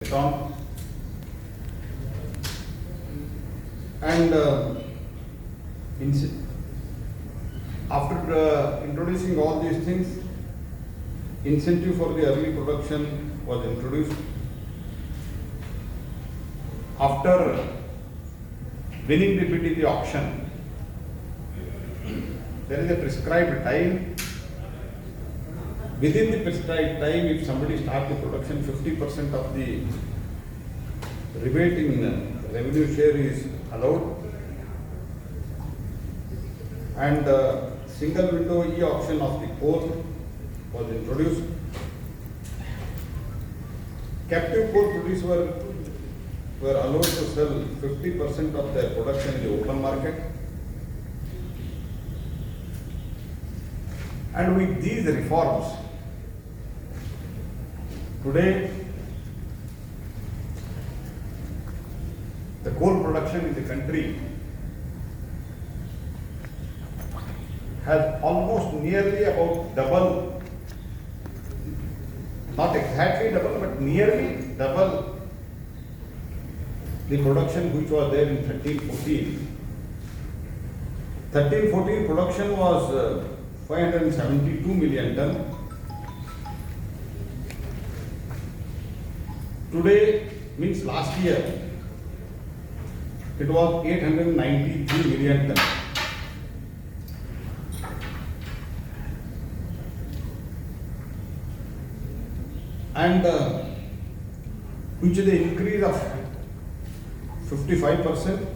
on. And after introducing all these things, incentive for the early production was introduced. After winning the bid in the auction, there is a prescribed time. Within the prescribed time, if somebody starts the production, 50% of the rebate in revenue share is allowed. And single window e-auction of the coal was introduced. Captive coal producers were allowed to sell 50% of their production in the open market. And with these reforms, today the coal production in the country has almost nearly about double, not exactly double, but nearly double the production which was there in 13-14. 13-14 production was 572 million ton. Today, means last year, it was 893 million ton. And which is the increase of 55%.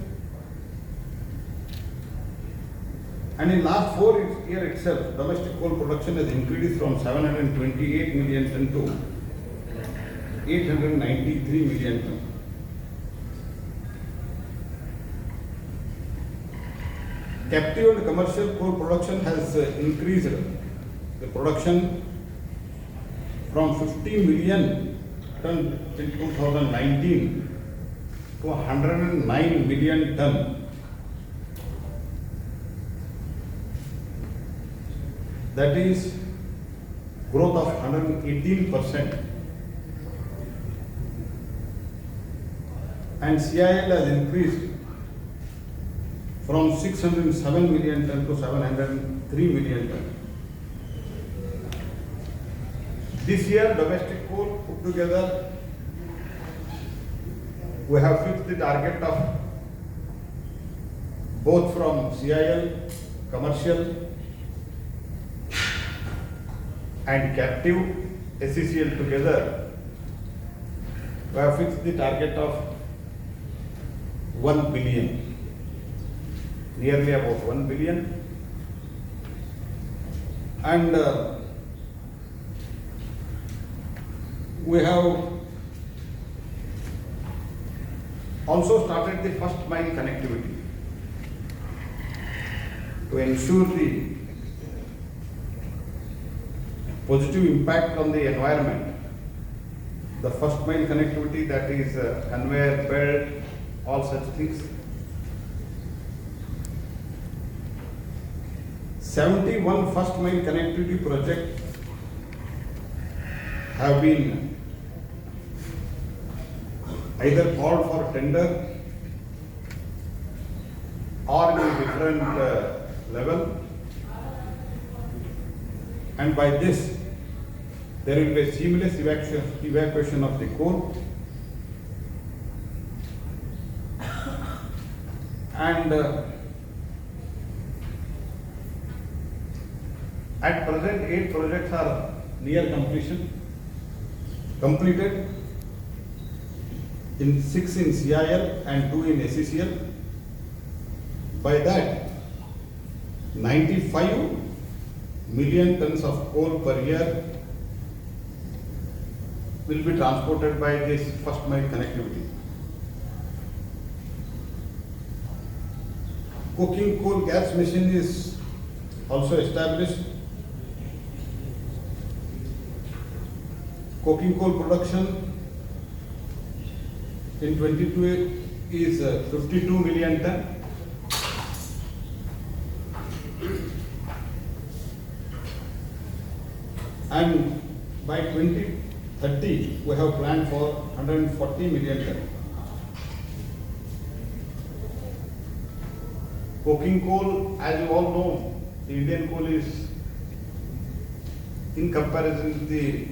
And in last 4 years itself, domestic coal production has increased from 728 million ton to 893 million ton. Captive and commercial coal production has increased the production from 50 million ton in 2019 to 109 million ton. That is growth of 118%. And CIL has increased from 607 million ton to 703 million ton. This year, domestic coal put together, we have fixed the target of both from CIL, commercial and captive SECL together. We have fixed the target of 1 billion, nearly about 1 billion. And we have also started the first mile connectivity to ensure the positive impact on the environment. The first mile connectivity, that is conveyor belt, all such things. 71 first mile connectivity projects have been either called for tender or in a different level. And by this, there will be a seamless evacuation of the coal. And at present, 8 projects are near completed, in 6 in CIL and 2 in SECL. By that, 95 million tons of coal per year will be transported by this first mile connectivity. Coking coal gas machine is also established. Coking coal production in 22 is 52 million ton. And by 2030 30, we have planned for 140 million ton. Coking coal, as you all know, the Indian coal is, in comparison with the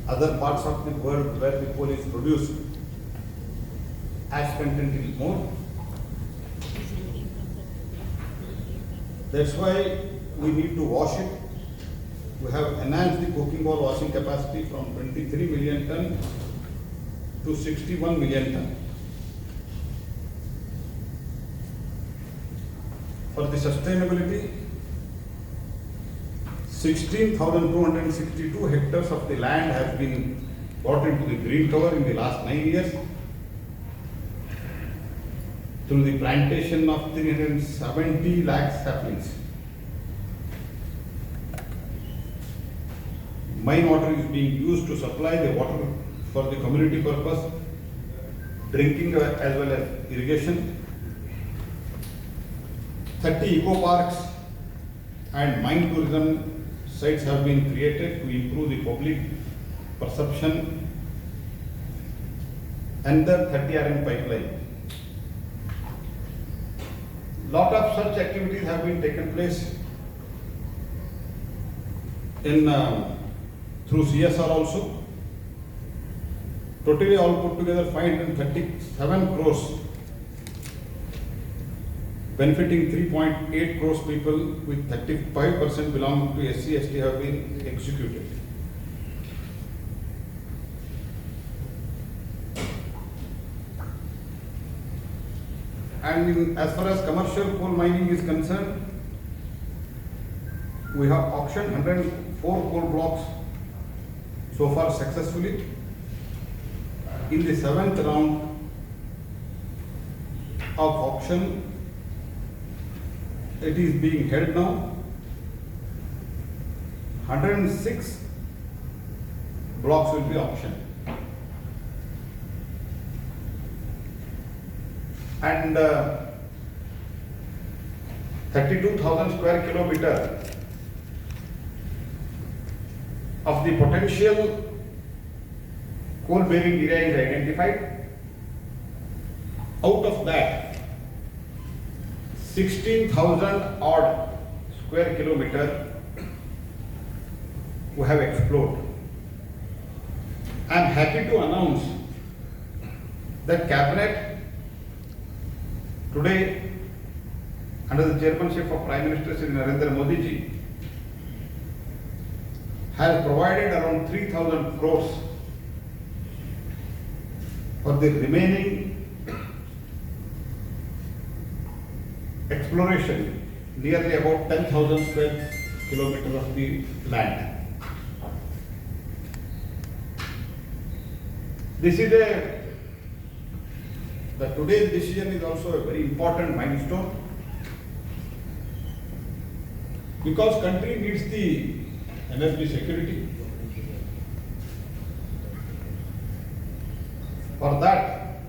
other parts of the world where the coal is produced, ash content is more. That's why we need to wash it. We have enhanced the coking coal washing capacity from 23 million ton to 61 million ton. For the sustainability, 16,262 hectares of the land has been brought into the green cover in the last 9 years through the plantation of 370 lakh saplings. Mine water is being used to supply the water for the community purpose, drinking as well as irrigation. 30 eco parks and mine tourism sites have been created to improve the public perception. And the 30 RM pipeline. Lot of such activities have been taken place in through CSR also. Totally all put together 537 crores, benefiting 3.8 crores people, with 35% belonging to SC, ST have been executed. And as far as commercial coal mining is concerned, we have auctioned 104 coal blocks so far successfully. In the 7th round of auction, it is being held now. 106 blocks will be auctioned. And 32,000 square kilometer of the potential coal bearing area is identified. Out of that, 16,000 odd square kilometer we have explored. I am happy to announce that Cabinet today, under the chairmanship of Prime Minister Shri Narendra Modi ji, has provided around 3,000 crores for the remaining exploration, nearly about 10,000 square kilometers of the land. This is today's decision is also a very important milestone, because country needs the energy security. For that,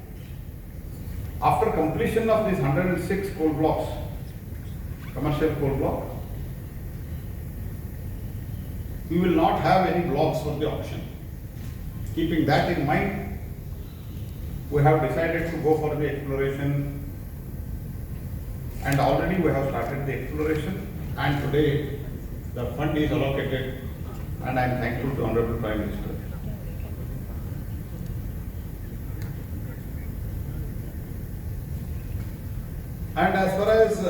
after completion of these 106 coal blocks, commercial coal block, we will not have any blocks for the auction. Keeping that in mind, we have decided to go for the exploration, and already we have started the exploration, and today the fund is allocated, and I am thankful to Honorable Prime Minister. And as far as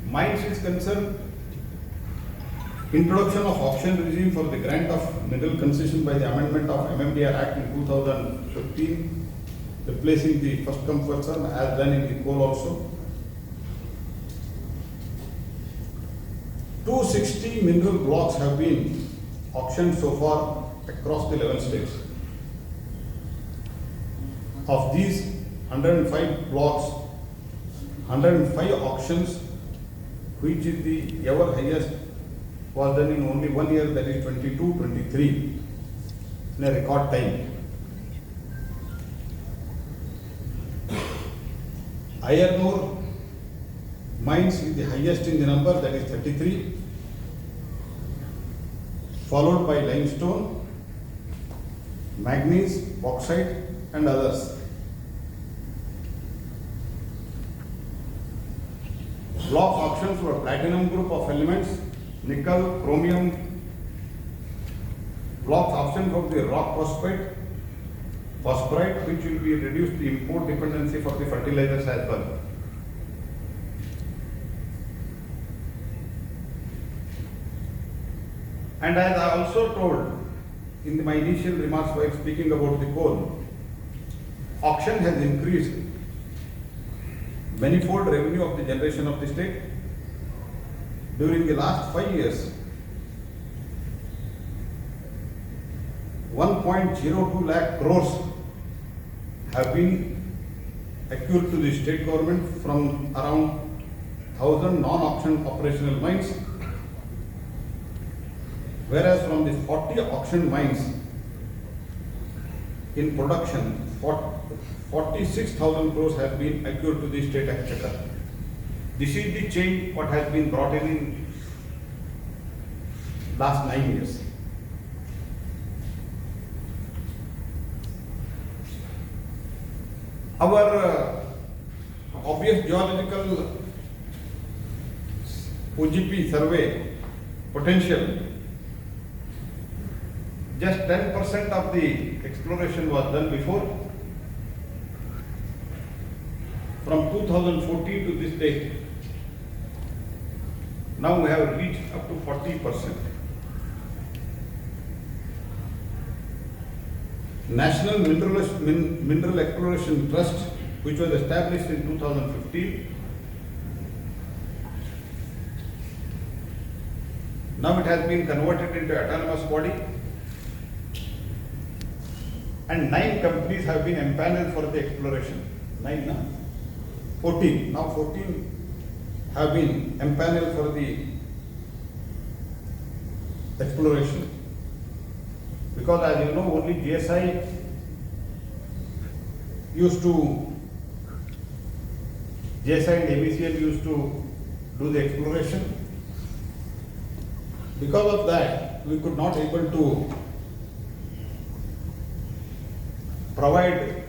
mines is concerned, introduction of auction regime for the grant of mineral concession by the amendment of MMDR Act in 2015, replacing the first come first served as done in the coal also. 260 mineral blocks have been auctioned so far across the 11 states. Of these 105 blocks, 105 auctions, which is the ever highest, was done in only 1 year, that is 22-23, in a record time. Iron ore mines with the highest in the number, that is 33. followed by limestone, manganese, bauxite and others. Block auctions for platinum group of elements, nickel, chromium. Blocks auction for the rock phosphate, which will be reduced the import dependency for the fertilizers as well. And as I also told in my initial remarks while speaking about the coal, auction has increased manifold revenue of the generation of the state. During the last 5 years, 1.02 lakh crores have been accrued to the state government from around 1,000 non-auction operational mines, whereas from the 40 auction mines in production, 46,000 crores have been accrued to the state exchequer. This is the change what has been brought in last 9 years. Our obvious geological OGP survey potential, just 10% of the exploration was done before. From 2014 to this date, now we have reached up to 40%. National Mineral Exploration Trust, which was established in 2015, now it has been converted into autonomous body, and 9 companies have been empaneled for the exploration. 9 now? 14. Now 14 have been empaneled for the exploration. Because as you know, only GSI and ABCL used to do the exploration. Because of that, we could not able to provide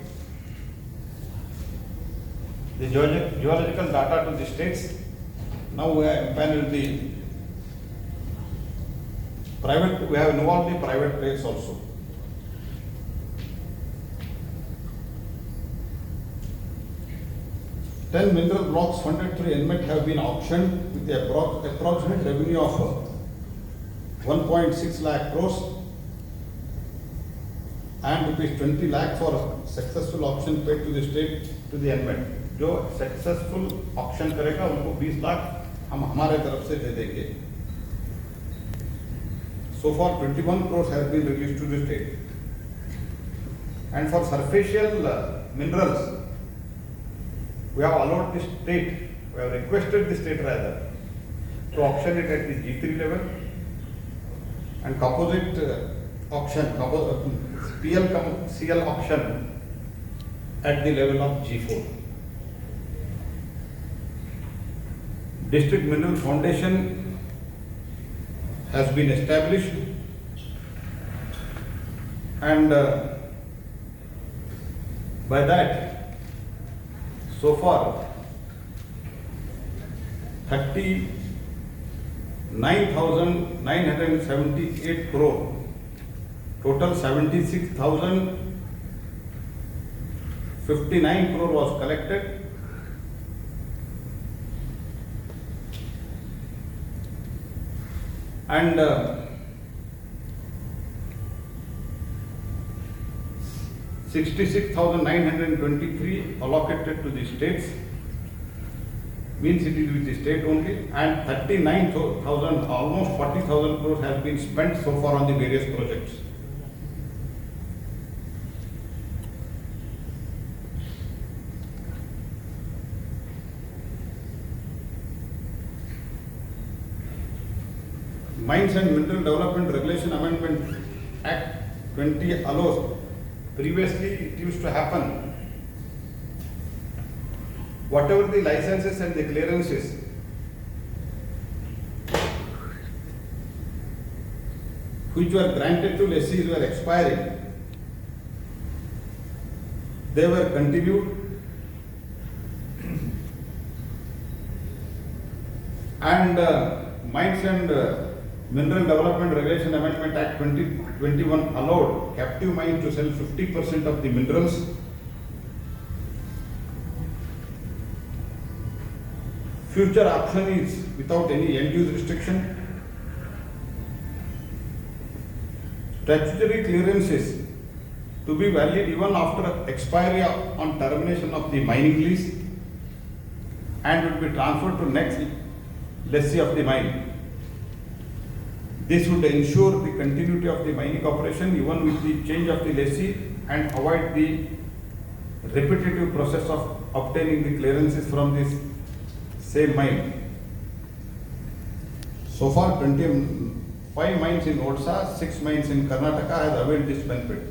the geological data to the states. Now we have empaneled the private, we have involved the private players also. Ten mineral blocks funded through NMET have been auctioned with the approximate revenue of 1.6 lakh crores and rupees 20 lakh for successful auction paid to the state to the NMET. जो successful auction करेगा उनको 20 लाख हम हमारे तरफ से दे देंगे. So far 21 crores has been released to the state. And for superficial minerals, we have allowed the state, we have requested the state rather, to auction it at the G3 level and composite auction, PL-CL auction at the level of G4. District Mineral Foundation has been established, and by that, so far 39,978 crore, total 76,059 crore was collected. And 66,923 allocated to the states, means it is with the state only, and 39,000, almost 40,000 crores has been spent so far on the various projects. Mines and Mineral Development Regulation Amendment Act 20 allows. Previously it used to happen, whatever the licenses and the clearances which were granted to lessees were expiring, they were continued, and Mines and Mineral Development Regulation Amendment Act 2021 allowed captive mines to sell 50% of the minerals. Future auction is without any end-use restriction. Statutory clearances to be valid even after expiry on termination of the mining lease and will be transferred to next lessee of the mine. This would ensure the continuity of the mining operation even with the change of the lessee and avoid the repetitive process of obtaining the clearances from this same mine. So far, 25 mines in Odisha, 6 mines in Karnataka has availed this benefit.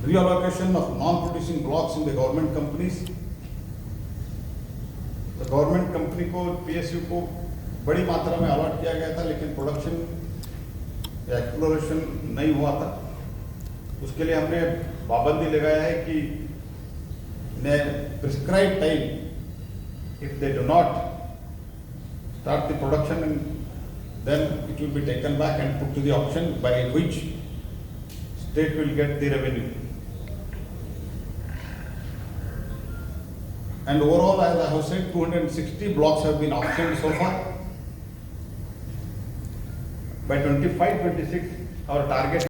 Reallocation of non-producing blocks in the government companies. The government company को PSU को बड़ी मात्रा में allot किया गया था, लेकिन production या एक्सप्लोरेशन नहीं हुआ था. उसके लिए हमने पाबंदी लगाया है कि prescribed time, if they do not start the production, and then it will be taken back and put to the auction, by which state will get the revenue. And overall, as I have said, 260 blocks have been auctioned so far. By 25-26, our target